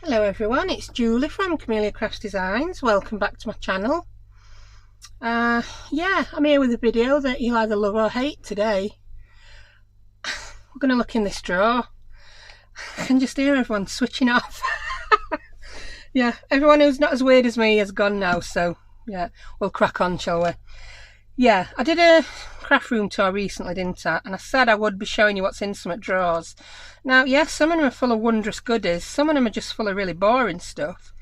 Hello everyone, it's Julie from Camellia Crafts Designs. Welcome back to my channel. Yeah, I'm here with a video that you'll either love or hate today. We're going to look in this drawer. I can just hear everyone switching off. Yeah, everyone who's not as weird as me has gone now, so yeah, we'll crack on, shall we? Yeah, I did a craft room tour recently, didn't I? And I said I would be showing you what's in some drawers. Now, yes, some of them are full of wondrous goodies. Some of them are just full of really boring stuff.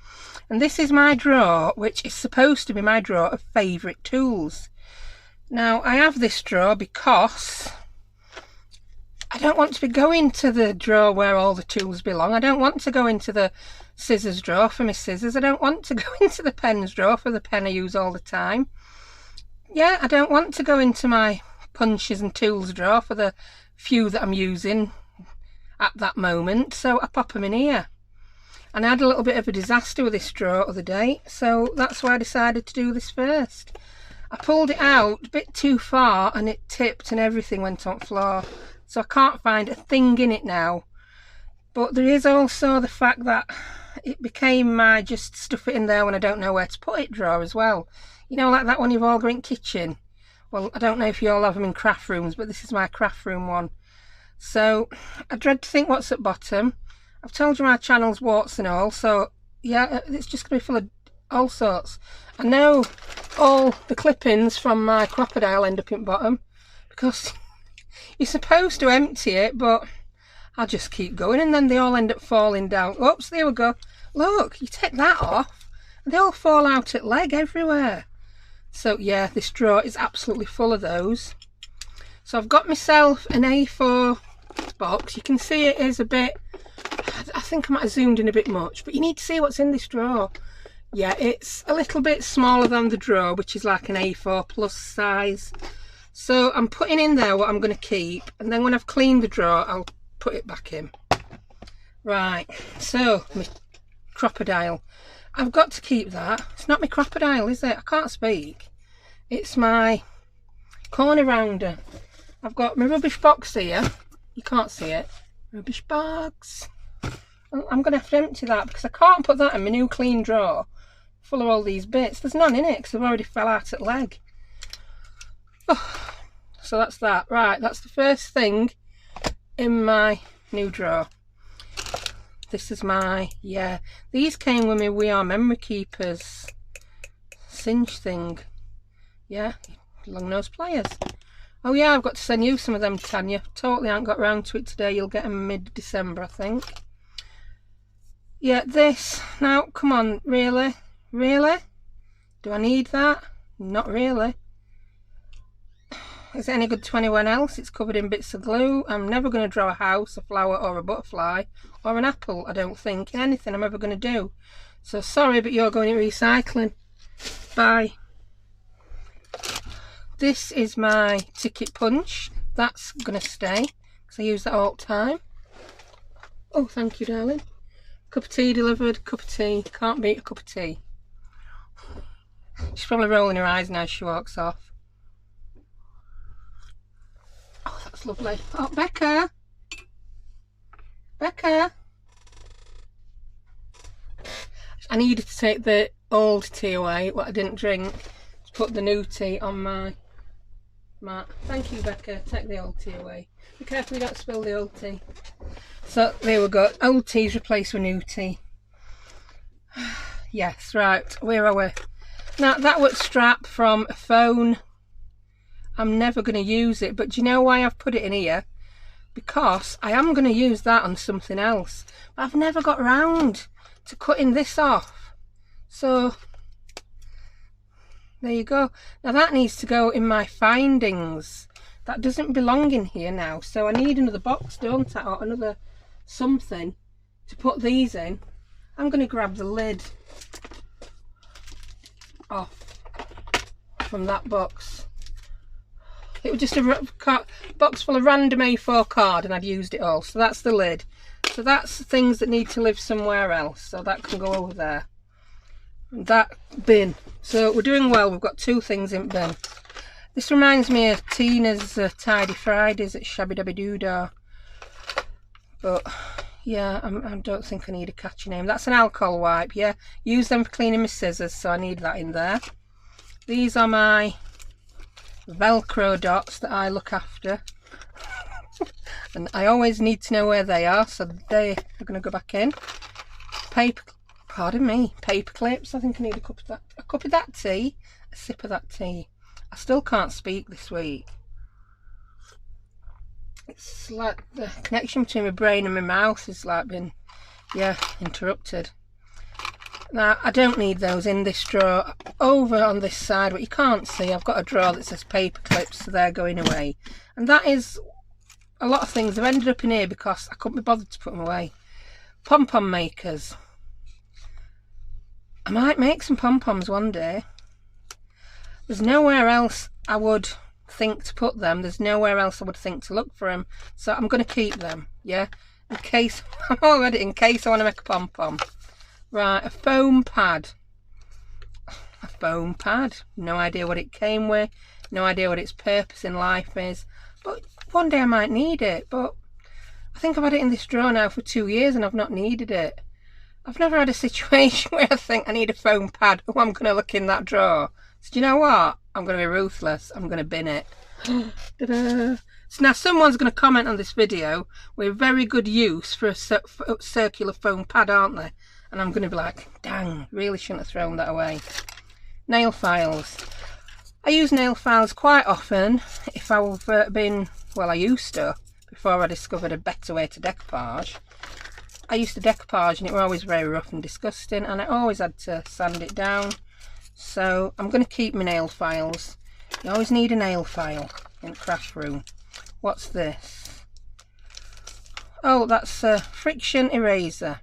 And this is my drawer, which is supposed to be my drawer of favourite tools. Now, I have this drawer because I don't want to be going to the drawer where all the tools belong. I don't want to go into the scissors drawer for my scissors. I don't want to go into the pens drawer for the pen I use all the time. Yeah, I don't want to go into my punches and tools drawer for the few that I'm using at that moment, so I pop them in here. And I had a little bit of a disaster with this drawer the other day, so that's why I decided to do this first. I pulled it out a bit too far and it tipped and everything went on the floor, so I can't find a thing in it now. But there is also the fact that it became my just stuff it in there when I don't know where to put it drawer as well. You know, like that one you've all got in kitchen. Well, I don't know if you all have them in craft rooms, but this is my craft room one. So I dread to think what's at bottom. I've told you my channel's warts and all, so yeah, it's just going to be full of all sorts. I know all the clippings from my crocodile end up in bottom, because you're supposed to empty it, but I'll just keep going and then they all end up falling down. Oops, there we go. Look, you take that off and they all fall out at leg everywhere. So yeah, this drawer is absolutely full of those. So I've got myself an A4 box. You can see it is a bit, I think I might have zoomed in a bit much, but you need to see what's in this drawer. Yeah, it's a little bit smaller than the drawer, which is like an A4 plus size. So I'm putting in there what I'm going to keep, and then when I've cleaned the drawer, I'll put it back in. Right, so my crocodile. I've got to keep that. It's not my crocodile, is it? I can't speak. It's my corner rounder. I've got my rubbish box here. You can't see it. Rubbish box. I'm going to have to empty that because I can't put that in my new clean drawer full of all these bits. There's none in it because they've already fell out at leg. Oh, so that's that. Right, that's the first thing in my new drawer. This is my, yeah, these came with me We Are Memory Keepers cinch thing. Yeah, long nose pliers. Oh yeah, I've got to send you some of them, Tanya. Totally haven't got round to it today. You'll get them mid-December, I think. Yeah, this. Now, come on, really? Really? Do I need that? Not really. Is it any good to anyone else? It's covered in bits of glue. I'm never going to draw a house, a flower or a butterfly or an apple, I don't think, in anything I'm ever going to do. So sorry, but you're going in recycling. Bye. This is my ticket punch. That's going to stay because I use that all the time. Oh, thank you, darling. Cup of tea delivered. Cup of tea. Can't beat a cup of tea. She's probably rolling her eyes now as she walks off. Oh, that's lovely. Oh, Becca. Becca. I needed to take the old tea away, what I didn't drink, to put the new tea on my mat. Thank you, Becca. Take the old tea away. Be careful you don't spill the old tea. So there we go. Old tea's replaced with new tea. Yes, right. Where are we? Now that was strap from a phone. I'm never going to use it, but do you know why I've put it in here? Because I am going to use that on something else, but I've never got round to cutting this off. So there you go. Now that needs to go in my findings. That doesn't belong in here now, so I need another box, don't I, or another something to put these in. I'm going to grab the lid off from that box. It was just a box full of random A4 card and I'd used it all. So that's the lid. So that's things that need to live somewhere else. So that can go over there. And that bin. So we're doing well. We've got two things in bin. This reminds me of Tina's Tidy Fridays at Shabby Dabby Doodah. But Yeah, I don't think I need a catchy name. That's an alcohol wipe, yeah. Use them for cleaning my scissors, so I need that in there. These are my Velcro dots that I look after. And I always need to know where they are, so they are going to go back in. Paper clips. I think I need a cup of that tea, a sip of that tea. I still can't speak this week. It's like the connection between my brain and my mouth has like been, yeah, interrupted. Now, I don't need those in this drawer. Over on this side, what you can't see, I've got a drawer that says paper clips, so they're going away. And that is, a lot of things have ended up in here because I couldn't be bothered to put them away. Pom-pom makers. I might make some pom-poms one day. There's nowhere else I would think to put them. There's nowhere else I would think to look for them. So I'm going to keep them, yeah? In case I want to make a pom-pom. Right, a foam pad. A foam pad. No idea what it came with. No idea what its purpose in life is. But one day I might need it. But I think I've had it in this drawer now for 2 years and I've not needed it. I've never had a situation where I think I need a foam pad. Oh, I'm going to look in that drawer. So do you know what? I'm going to be ruthless. I'm going to bin it. So now someone's going to comment on this video with very good use for a circular foam pad, aren't they? And I'm going to be like, dang, really shouldn't have thrown that away. Nail files. I use nail files quite often if I've been, well, I used to, before I discovered a better way to decoupage. I used to decoupage and it was always very rough and disgusting and I always had to sand it down. So I'm going to keep my nail files. You always need a nail file in the craft room. What's this? Oh, that's a friction eraser.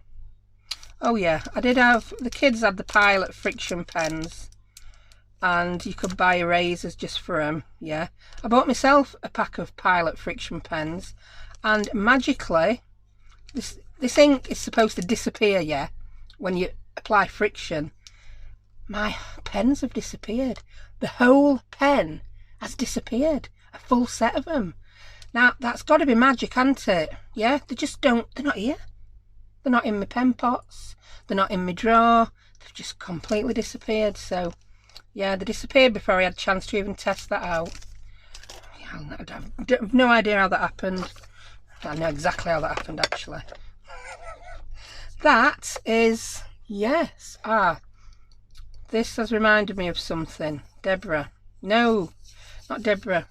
Oh yeah, I did have, the kids had the Pilot friction pens and you could buy erasers just for them, yeah. I bought myself a pack of Pilot friction pens and magically, this ink is supposed to disappear, yeah, when you apply friction. My pens have disappeared. The whole pen has disappeared. A full set of them. Now, that's got to be magic, hasn't it? Yeah, they just don't, they're not here. They're not in my pen pots. They're not in my drawer. They've just completely disappeared. So, yeah, they disappeared before I had a chance to even test that out. I have no idea how that happened. I know exactly how that happened, actually. That is, yes. This has reminded me of something. Deborah. No, not Deborah.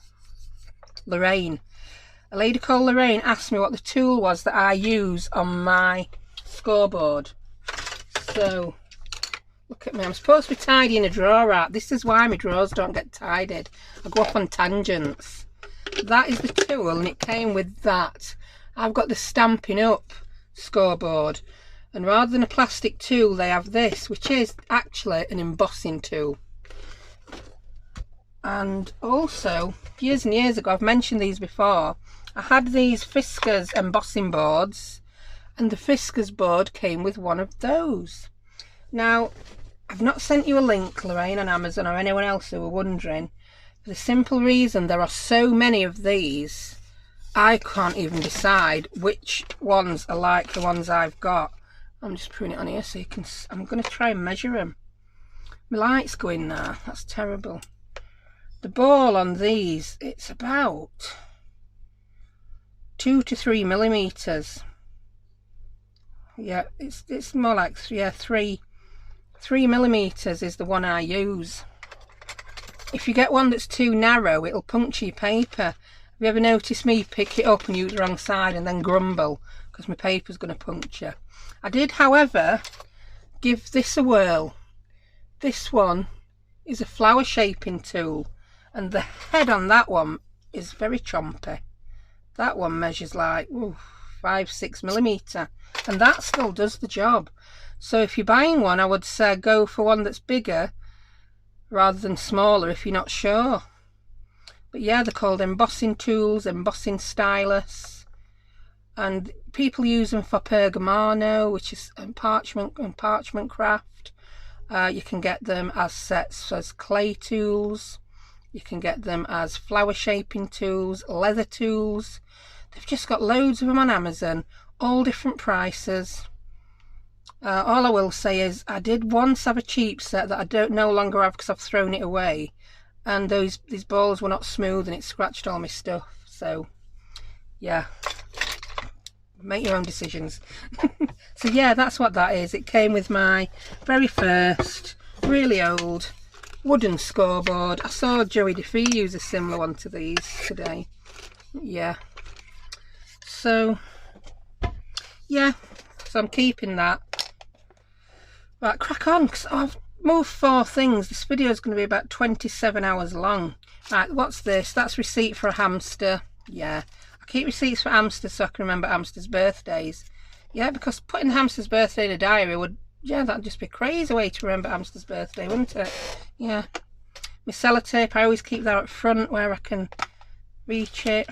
Lorraine. A lady called Lorraine asked me what the tool was that I use on my scoreboard. So, look at me. I'm supposed to be tidying a drawer out. This is why my drawers don't get tidied. I go off on tangents. That is the tool and it came with that. I've got the Stampin' Up scoreboard. And rather than a plastic tool, they have this, which is actually an embossing tool. And also, years and years ago, I've mentioned these before, I had these Fiskars embossing boards, and the Fiskars board came with one of those. Now, I've not sent you a link, Lorraine, on Amazon, or anyone else who were wondering, for the simple reason there are so many of these, I can't even decide which ones are like the ones I've got. I'm just putting it on here so you can, I'm going to try and measure them. My light's going now, that's terrible. The ball on these, it's about 2 to 3 millimeters. Yeah, it's more like, yeah, 3 millimeters is the one I use. If you get one that's too narrow, it'll puncture your paper. Have you ever noticed me pick it up and use the wrong side and then grumble because my paper's going to puncture? I did, however, give this a whirl. This one is a flower shaping tool and the head on that one is very chompy. That one measures like 5-6 millimeter and that still does the job. So if you're buying one, I would say go for one that's bigger rather than smaller if you're not sure. But yeah, they're called embossing tools, embossing stylus, and people use them for pergamano, which is parchment craft. You can get them as sets as clay tools. You can get them as flower shaping tools, leather tools. They've just got loads of them on Amazon. all different prices. All I will say is I did once have a cheap set that I don't no longer have because I've thrown it away, and these balls were not smooth and it scratched all my stuff. So yeah, make your own decisions. So yeah, that's what that is. It came with my very first really old wooden scoreboard. I saw Joey DeFee use a similar one to these today. Yeah, so yeah, so I'm keeping that. Right, crack on, because I've moved 4 things. This video is going to be about 27 hours long. Right, what's this? That's receipt for a hamster. Yeah, I keep receipts for hamsters so I can remember hamsters' birthdays. Yeah, because putting the hamster's birthday in a diary would, yeah, that'd just be a crazy way to remember hamster's birthday, wouldn't it? Yeah. My sellotape, I always keep that up front where I can reach it.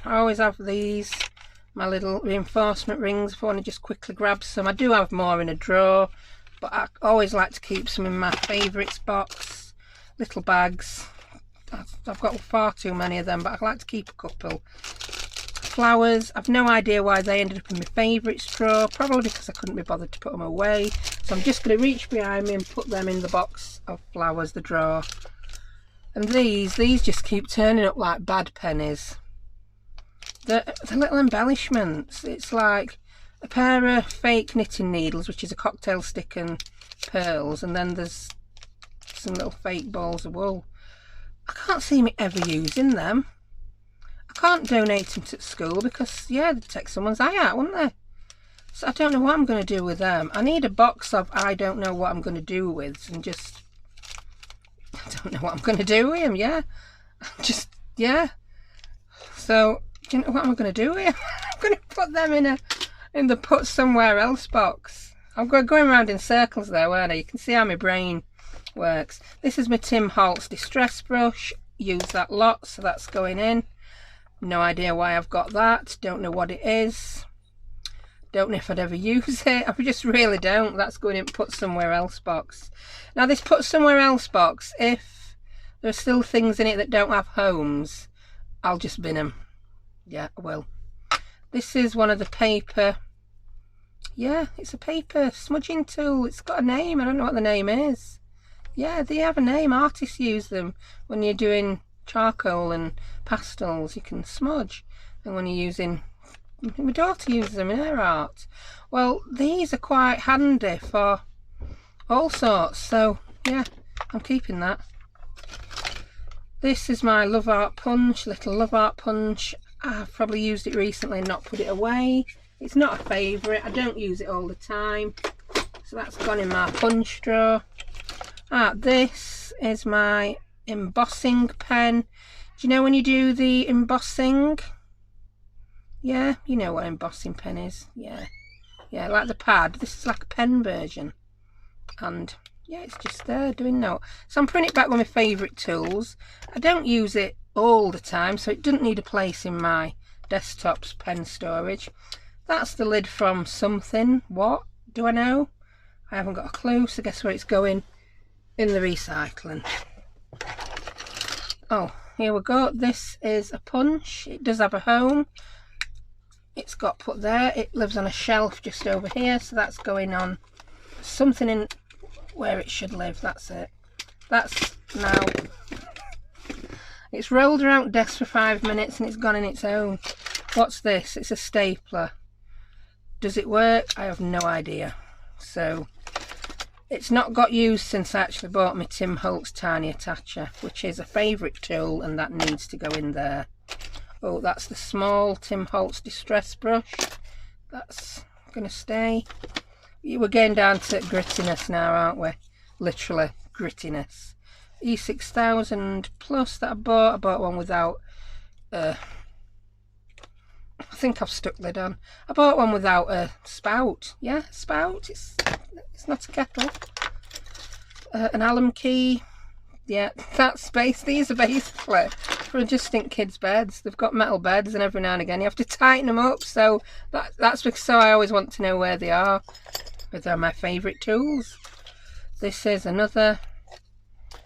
I always have these, my little reinforcement rings if I want to just quickly grab some. I do have more in a drawer, but I always like to keep some in my favourites box. Little bags. I've got far too many of them, but I like to keep a couple. Flowers, I've no idea why they ended up in my favourites drawer, probably because I couldn't be bothered to put them away. So I'm just going to reach behind me and put them in the box of flowers, the drawer. And these just keep turning up like bad pennies. The little embellishments, it's like a pair of fake knitting needles, which is a cocktail stick and pearls, and then there's some little fake balls of wool. I can't see me ever using them. I can't donate them to school because, yeah, they'd take someone's eye out, wouldn't they? So I don't know what I'm going to do with them. I need a box of I don't know what I'm going to do with, and just, I don't know what I'm going to do with them, yeah. Just, yeah. So, do you know what am I going to do with them? I'm going to put them in the put somewhere else box. I'm going around in circles there, weren't I? You can see how my brain works. This is my Tim Holtz distress brush. Use that lot, so that's going in. No idea why I've got that. Don't know what it is. Don't know if I'd ever use it. I just really don't. That's going in put somewhere else box. Now this put somewhere else box, if there are still things in it that don't have homes, I'll just bin them. Yeah, I will. This is one of the paper. Yeah, it's a paper smudging tool. It's got a name. I don't know what the name is. Yeah, they have a name. Artists use them when you're doing charcoal and pastels. You can smudge. And when you're using, my daughter uses them in her art. Well, these are quite handy for all sorts. So yeah, I'm keeping that. This is my Love Art Punch, little Love Art Punch. I've probably used it recently and not put it away. It's not a favourite. I don't use it all the time. So that's gone in my punch drawer. This is my embossing pen. Do you know when you do the embossing? Yeah, you know what embossing pen is. Yeah, yeah, like the pad. This is like a pen version. And yeah, it's just there doing note. So I'm putting it back with my favourite tools. I don't use it all the time, so it doesn't need a place in my desktop's pen storage. That's the lid from something. What do I know? I haven't got a clue, so guess where it's going? In the recycling. Oh, here we go. This is a punch. It does have a home. It's got put there. It lives on a shelf just over here, so that's going on something in where it should live. That's it. That's now. It's rolled around the desk for 5 minutes and it's gone in its own. What's this? It's a stapler. Does it work? I have no idea. So it's not got used since I actually bought my Tim Holtz tiny attacher, which is a favourite tool, and that needs to go in there. Oh, that's the small Tim Holtz distress brush. That's going to stay. We're getting down to grittiness now, aren't we? Literally grittiness. E6000 plus that I bought one without I think I've stuck lid on. I bought one without a spout. Yeah, spout. It's not a kettle. An Allen key. Yeah, that's these are basically for adjusting kids' beds. They've got metal beds, and every now and again you have to tighten them up. So that's because I always want to know where they are. But they're my favourite tools. This is another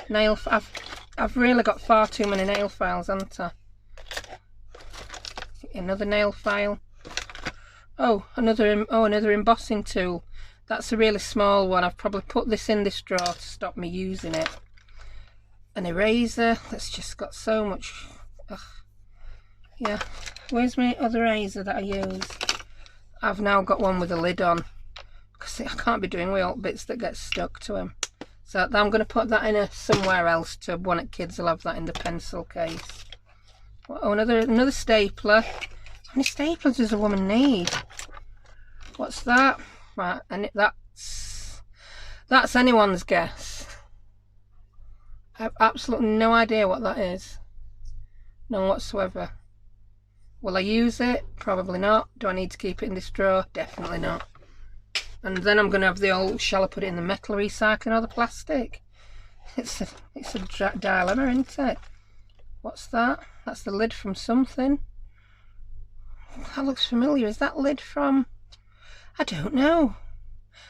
nail. I've really got far too many nail files, haven't I? Another nail file. Oh, another embossing tool. That's a really small one. I've probably put this in this drawer to stop me using it. An eraser that's just got so much. Ugh. Yeah, where's my other eraser that I use? I've now got one with a lid on because I can't be doing with all bits that get stuck to them. So I'm going to put that in a somewhere else tub. One of the kids will have that in the pencil case. Oh, another stapler. How many staplers does a woman need? What's that? Right, and that's anyone's guess. I have absolutely no idea what that is. None whatsoever. Will I use it? Probably not. Do I need to keep it in this drawer? Definitely not. And then I'm going to have the old, shall I put it in the metal recycling or the plastic? It's a dilemma, isn't it? What's that? That's the lid from something. That looks familiar. Is that lid from... I don't know.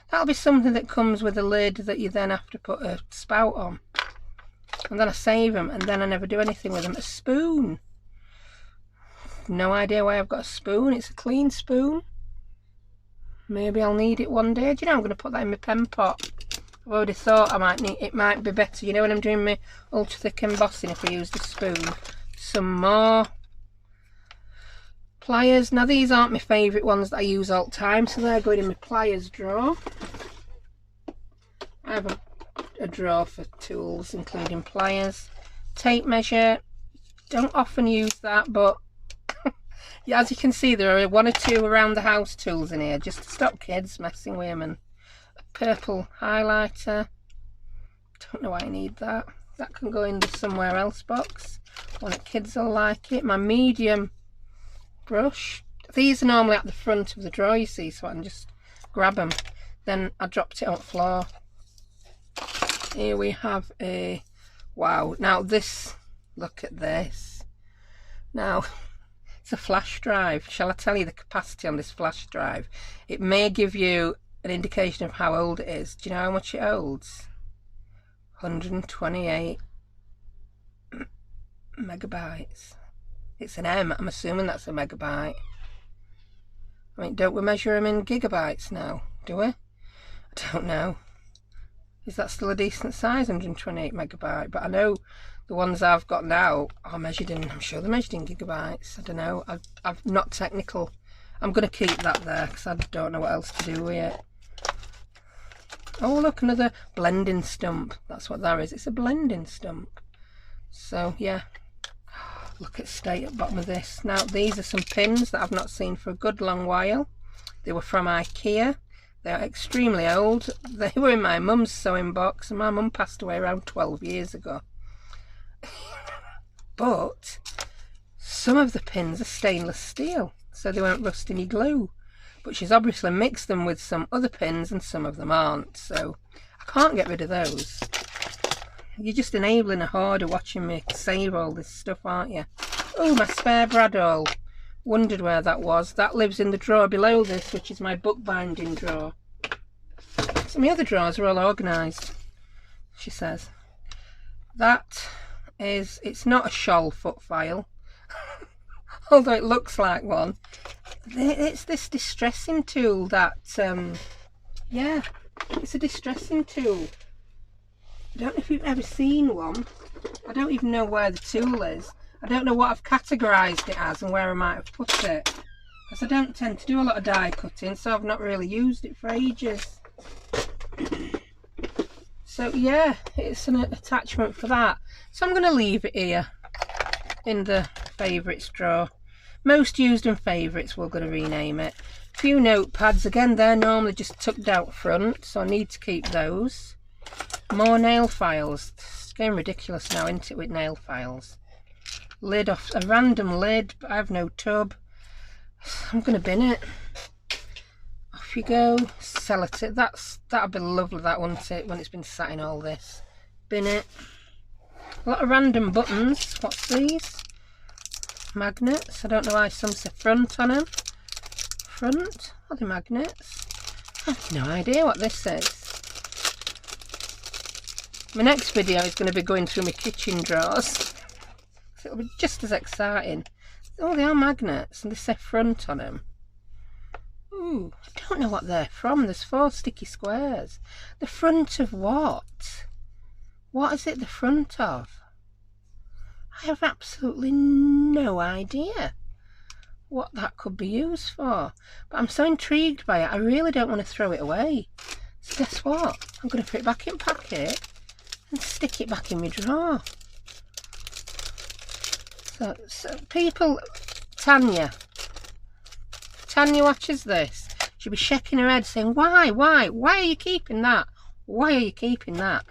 That'll be something that comes with a lid that you then have to put a spout on. And then I save them, and then I never do anything with them. A spoon. No idea why I've got a spoon. It's a clean spoon. Maybe I'll need it one day. Do you know, I'm going to put that in my pen pot. I've already thought it might be better, you know, when I'm doing my ultra thick embossing, if I use the spoon. Some more pliers. Now these aren't my favourite ones that I use all the time, so they're going in my pliers drawer. I have a drawer for tools, including pliers. Tape measure. Don't often use that, but yeah, as you can see, there are one or two around the house tools in here just to stop kids messing with them. And a purple highlighter. Don't know why I need that. That can go in the somewhere else box. One of the kids will like it. My medium brush. These are normally at the front of the drawer, you see, so I can just grab them. Then I dropped it on the floor. Here we have a... wow. Now this... look at this. Now... it's a flash drive. Shall I tell you the capacity on this flash drive? It may give you an indication of how old it is. Do you know how much it holds? 128 megabytes. It's an M. I'm assuming that's a megabyte. I mean, don't we measure them in gigabytes now? Do we? I don't know. Is that still a decent size, 128 megabyte? But I know the ones I've got now are measured in, I'm sure they're measured in gigabytes. I don't know. I'm not technical. I'm going to keep that there because I don't know what else to do with it. Oh, look, another blending stump. That's what that is. It's a blending stump. So, yeah. Look at state at the bottom of this. Now, these are some pins that I've not seen for a good long while. They were from IKEA. They are extremely old. They were in my mum's sewing box, and my mum passed away around 12 years ago. But some of the pins are stainless steel, so they won't rust any glue. But she's obviously mixed them with some other pins, and some of them aren't, so I can't get rid of those. You're just enabling a hoarder watching me save all this stuff, aren't you? Oh, my spare Bradall. Wondered where that was. That lives in the drawer below this, which is my bookbinding drawer. So my other drawers are all organised, she says. That is, it's not a shawl foot file, although it looks like one. It's this distressing tool that, yeah, it's a distressing tool. I don't know if you've ever seen one. I don't even know where the tool is. I don't know what I've categorised it as and where I might have put it, because I don't tend to do a lot of die cutting, so I've not really used it for ages. So yeah, it's an attachment for that. So I'm going to leave it here in the favourites drawer. Most used and favourites, we're going to rename it. A few notepads, again they're normally just tucked out front, so I need to keep those. More nail files. It's getting ridiculous now, isn't it, with nail files. Lid off, a random lid, but I have no tub. I'm going to bin it. Off you go. Sellotape. That'll be lovely, that, won't it, when it's been sat in all this. Bin it. A lot of random buttons. What's these? Magnets. I don't know why some say front on them. Front? Are they magnets? I have no idea what this is. My next video is going to be going through my kitchen drawers. So it'll be just as exciting. Oh, they are magnets and they say front on them. Ooh, I don't know what they're from. There's 4 sticky squares. The front of what? What is it the front of? I have absolutely no idea what that could be used for. But I'm so intrigued by it, I really don't want to throw it away. So guess what? I'm going to put it back in packet and stick it back in my drawer. So people, Tanya watches this. She'll be shaking her head saying, why are you keeping that? Why are you keeping that?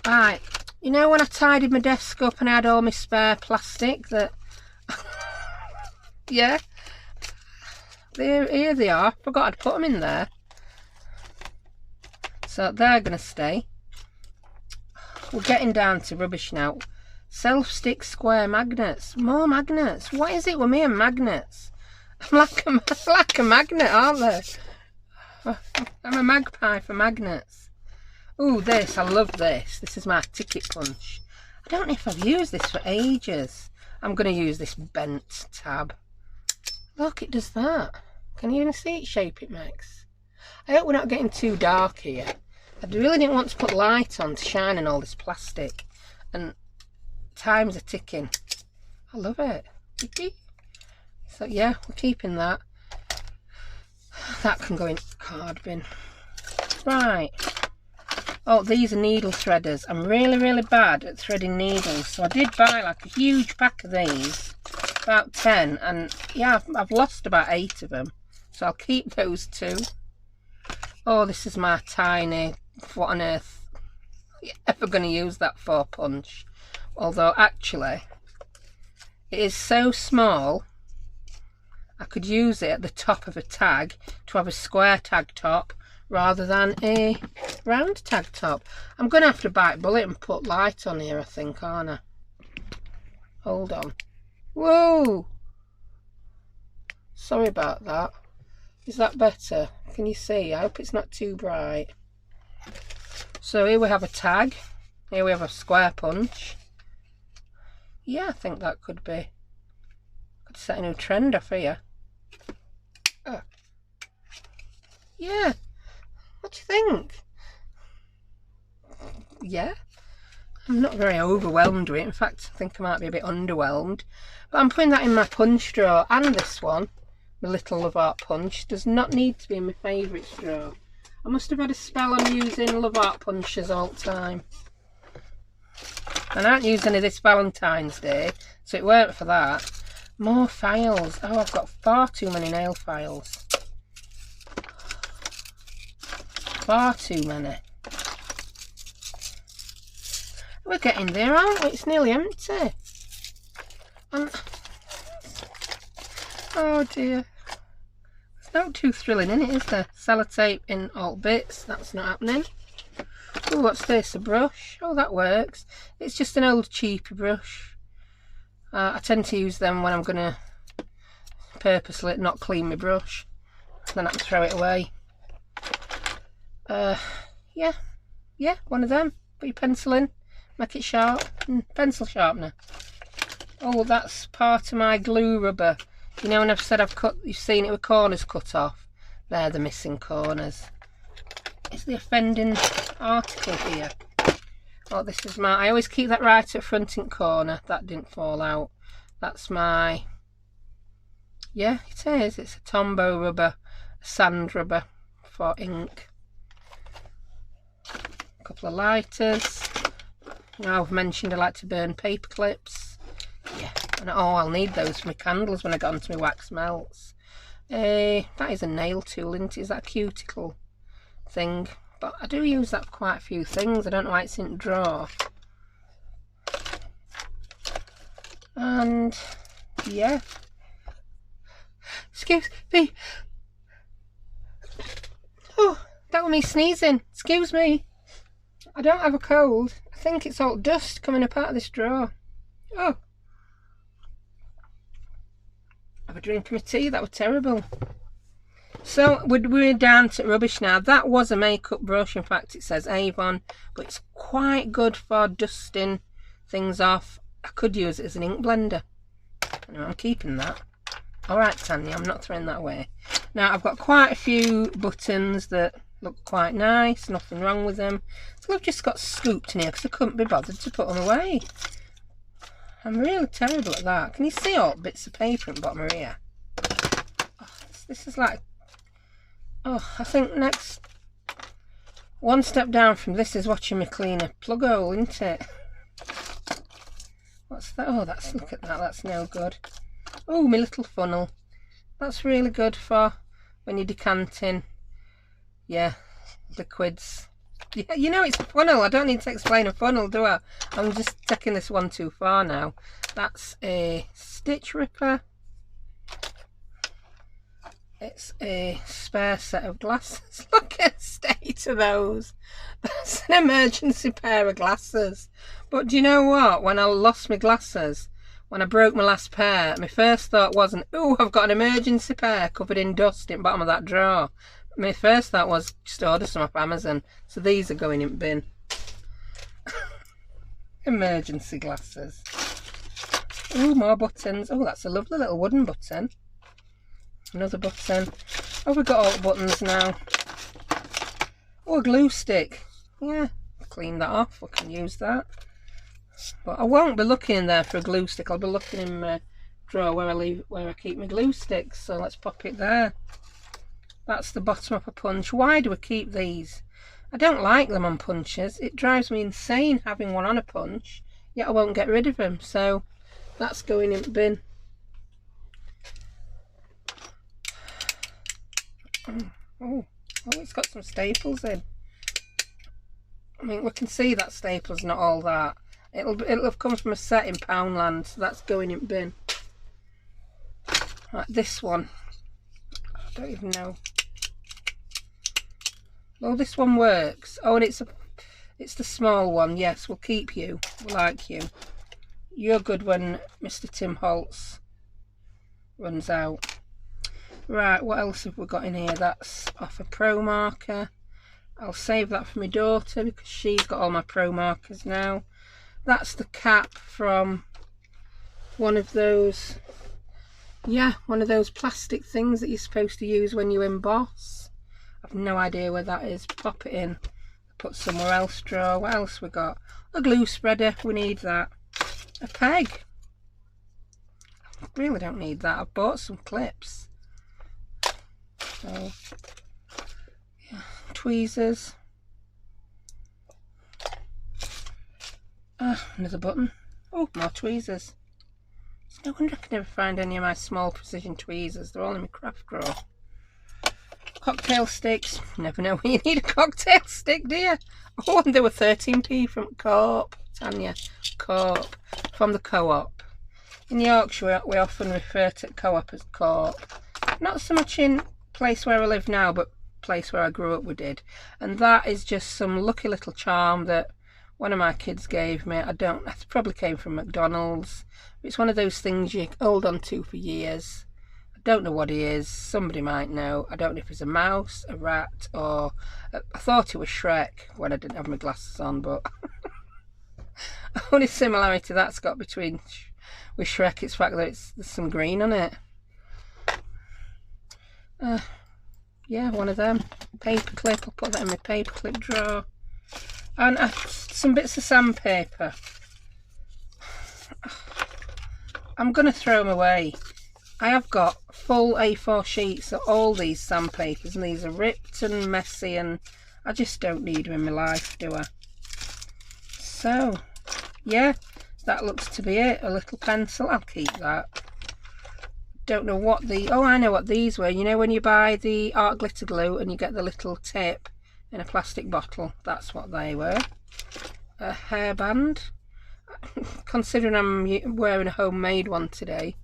Right, you know when I tidied my desk up and I had all my spare plastic that... yeah, here they are. Forgot I'd put them in there. So they're going to stay. We're getting down to rubbish now. Self-stick square magnets. More magnets. What is it with me and magnets? I'm like a magnet, aren't I? I'm a magpie for magnets. Ooh, this. I love this. This is my ticket punch. I don't know if I've used this for ages. I'm going to use this bent tab. Look, it does that. Can you even see it shape it makes? I hope we're not getting too dark here. I really didn't want to put light on to shine on all this plastic. And times are ticking. I love it. So yeah, we're keeping that. That can go in card bin. Right. Oh, these are needle threaders. I'm really bad at threading needles. So I did buy like a huge pack of these. About 10. And yeah, I've lost about 8 of them. So I'll keep those 2. Oh, this is my tiny... What on earth are you ever going to use that for punch? Although actually it is so small I could use it at the top of a tag to have a square tag top rather than a round tag top. I'm going to have to bite bullet and put light on here, I think, aren't I? Hold on. Whoa! Sorry about that. Is that better? Can you see? I hope it's not too bright. So here we have a tag. Here we have a square punch. Yeah, I think that could be. Could set a new trend off here. Yeah. What do you think? Yeah. I'm not very overwhelmed with it. In fact, I think I might be a bit underwhelmed. But I'm putting that in my punch drawer. And this one, the little Love Art punch, does not need to be in my favourites drawer. I must have had a spell on using Love Art punches all the time. And I don't use any of this Valentine's Day, so it weren't for that. More files. Oh, I've got far too many nail files. Far too many. We're getting there, aren't we? It's nearly empty. Oh dear. There's no too thrilling in it, is there? Sellotape in all bits. That's not happening. Oh, what's this? A brush? Oh, that works. It's just an old cheapy brush. I tend to use them when I'm going to purposely not clean my brush. Then I can throw it away. Yeah, one of them. Put your pencil in, make it sharp. Pencil sharpener. Oh, that's part of my glue rubber. You know when I've said I've cut, you've seen it with corners cut off. They're the missing corners. It's the offending article here. Oh, this is my... I always keep that right at front in corner. That didn't fall out. That's my... Yeah, it is. It's a Tombow rubber, a sand rubber for ink. A couple of lighters. Now I've mentioned I like to burn paper clips. Yeah. And oh, I'll need those for my candles when I get onto my wax melts. That is a nail tool, isn't it? Is that a cuticle thing? But I do use that for quite a few things. I don't know why it's in the drawer. And yeah. Excuse me. Oh, that was me sneezing. Excuse me. I don't have a cold. I think it's all dust coming up out of this drawer. Oh. Have a drink of my tea. That was terrible. So we're down to rubbish now. That was a makeup brush. In fact, it says Avon, but it's quite good for dusting things off. I could use it as an ink blender. Anyway, I'm keeping that. All right, Tanya, I'm not throwing that away. Now, I've got quite a few buttons that look quite nice, nothing wrong with them. So I've just got scooped in here because I couldn't be bothered to put them away. I'm really terrible at that. Can you see all bits of paper at the bottom of here? Oh, this is like... Oh, I think next... One step down from this is watching me clean a plug hole, isn't it? What's that? Oh, that's... Look at that. That's no good. Oh, my little funnel. That's really good for when you're decanting. Yeah, liquids. Yeah, you know it's a funnel. I don't need to explain a funnel, do I? I'm just taking this one too far now. That's a stitch ripper. It's a spare set of glasses. Look at the state of those. That's an emergency pair of glasses. But do you know what? When I lost my glasses, when I broke my last pair, my first thought wasn't, oh, I've got an emergency pair covered in dust in the bottom of that drawer. My first thought was, just order some off Amazon. So these are going in the bin. Emergency glasses. Oh, more buttons. Oh, that's a lovely little wooden button. Another button. Oh, we've got all the buttons now. Oh, a glue stick. Yeah, clean that off. We can use that. But I won't be looking in there for a glue stick. I'll be looking in my drawer where I keep my glue sticks. So let's pop it there. That's the bottom of a punch. Why do I keep these? I don't like them on punches. It drives me insane having one on a punch, yet I won't get rid of them. So that's going in the bin. Oh, it's got some staples in. I mean, we can see that staple's not all that. It'll have come from a set in Poundland, so that's going in the bin. Right, this one. I don't even know. Oh, this one works. Oh, and it's the small one. Yes, we'll keep you. We like you. You're good when Mr. Tim Holtz runs out. Right, what else have we got in here? That's off a pro marker. I'll save that for my daughter because she's got all my pro markers now. That's the cap from one of those, yeah, one of those plastic things that you're supposed to use when you emboss. I've no idea where that is. Pop it in, put somewhere else drawer. What else we got? A glue spreader, we need that. A peg. I really don't need that. I've bought some clips. So, yeah. Tweezers. Another button. Oh, more tweezers. It's no wonder I can never find any of my small precision tweezers. They're all in my craft drawer. Cocktail sticks. Never know when you need a cocktail stick, do you? Oh, and they were 13p from Co-op. Tanya, Co-op. From the Co-op. In Yorkshire, we often refer to Co-op as Co-op. Not so much in place where I live now, but place where I grew up we did. And that is just some lucky little charm that one of my kids gave me. It probably came from McDonald's. It's one of those things you hold on to for years. I don't know what he is. Somebody might know. I don't know if it's a mouse, a rat, or... I thought it was Shrek when I didn't have my glasses on, but... only similarity that's got between with Shrek is the fact that there's some green on it. Yeah, one of them. Paperclip. I'll put that in my paperclip drawer. And some bits of sandpaper. I'm going to throw them away. I have got full A4 sheets of all these sandpapers, and these are ripped and messy, and I just don't need them in my life, do I? So, yeah, that looks to be it. A little pencil. I'll keep that. Don't know what oh, I know what these were. You know when you buy the art glitter glue and you get the little tip in a plastic bottle? That's what they were. A hairband. Considering I'm wearing a homemade one today,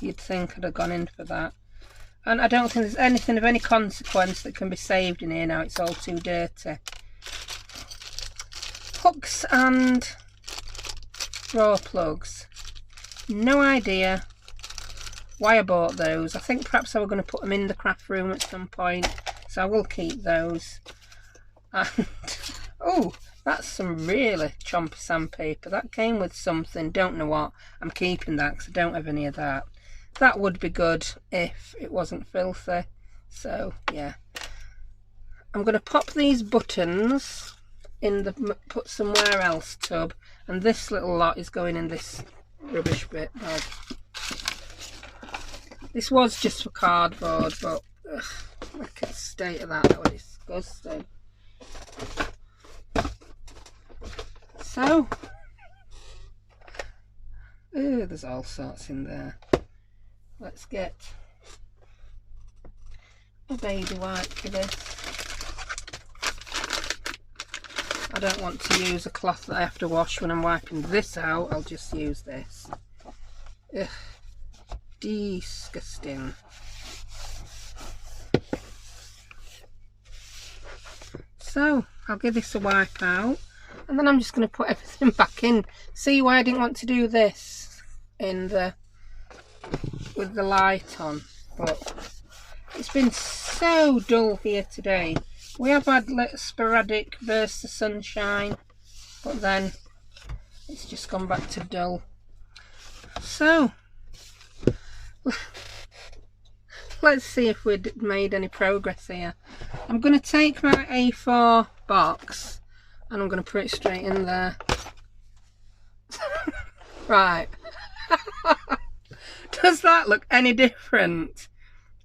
you'd think I'd have gone in for that. And I don't think there's anything of any consequence that can be saved in here now. It's all too dirty. Hooks and drawer plugs. No idea why I bought those. I think perhaps I was going to put them in the craft room at some point, so I will keep those. And oh, that's some really chompy sandpaper. That came with something, don't know what. I'm keeping that because I don't have any of that. that would be good if it wasn't filthy. So yeah, I'm going to pop these buttons in the put somewhere else tub, and this little lot is going in this rubbish bit bag. This was just for cardboard, but ugh, look at the state of that. That was disgusting. So, ooh, there's all sorts in there. Let's get a baby wipe for this. I don't want to use a cloth that I have to wash when I'm wiping this out. I'll just use this. Ugh, disgusting. So I'll give this a wipe out, and then I'm just going to put everything back in. See why I didn't want to do this in the with the light on, but it's been so dull here today. We have had sporadic bursts of sunshine, but then it's just gone back to dull. So let's see if we'd made any progress here. I'm going to take my A4 box and I'm going to put it straight in there. Right. Does that look any different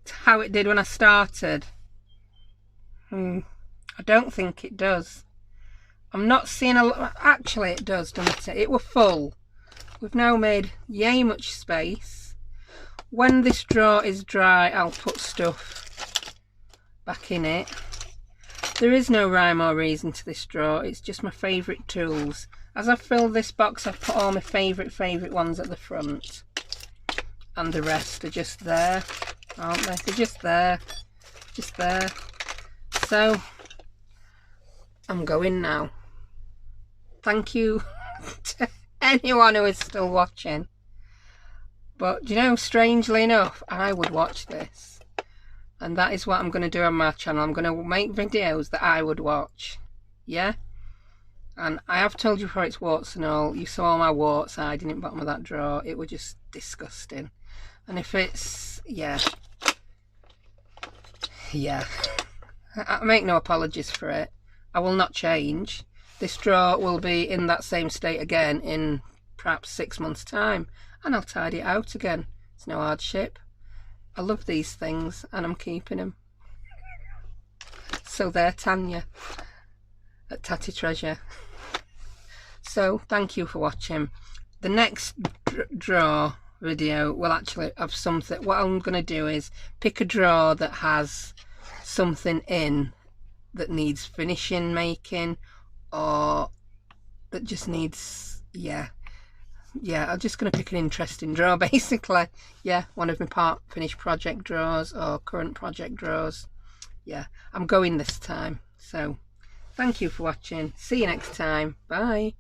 to how it did when I started? I don't think it does. I'm not seeing a lot. Actually it does, doesn't it? It were full. We've now made yay much space. When this drawer is dry, I'll put stuff back in it. There is no rhyme or reason to this drawer. It's just my favourite tools. As I've filled this box, I've put all my favourite ones at the front. And the rest are just there, aren't they? They're just there. Just there. So, I'm going now. Thank you to anyone who is still watching. But, you know, strangely enough, I would watch this. And that is what I'm going to do on my channel. I'm going to make videos that I would watch. Yeah? And I have told you before, it's warts and all. You saw all my warts hiding in the bottom of that drawer. It was just disgusting. And if it's, yeah. I make no apologies for it. I will not change. This drawer will be in that same state again in perhaps 6 months' time. And I'll tidy it out again. It's no hardship. I love these things and I'm keeping them. So there, Tanya at Tatty Treasure. So thank you for watching. The next drawer video will actually have something. What I'm going to do is pick a drawer that has something in that needs finishing making, or that just needs, yeah, I'm just going to pick an interesting drawer basically. Yeah, one of my part finished project drawers or current project drawers. Yeah, I'm going this time. So thank you for watching. See you next time. Bye.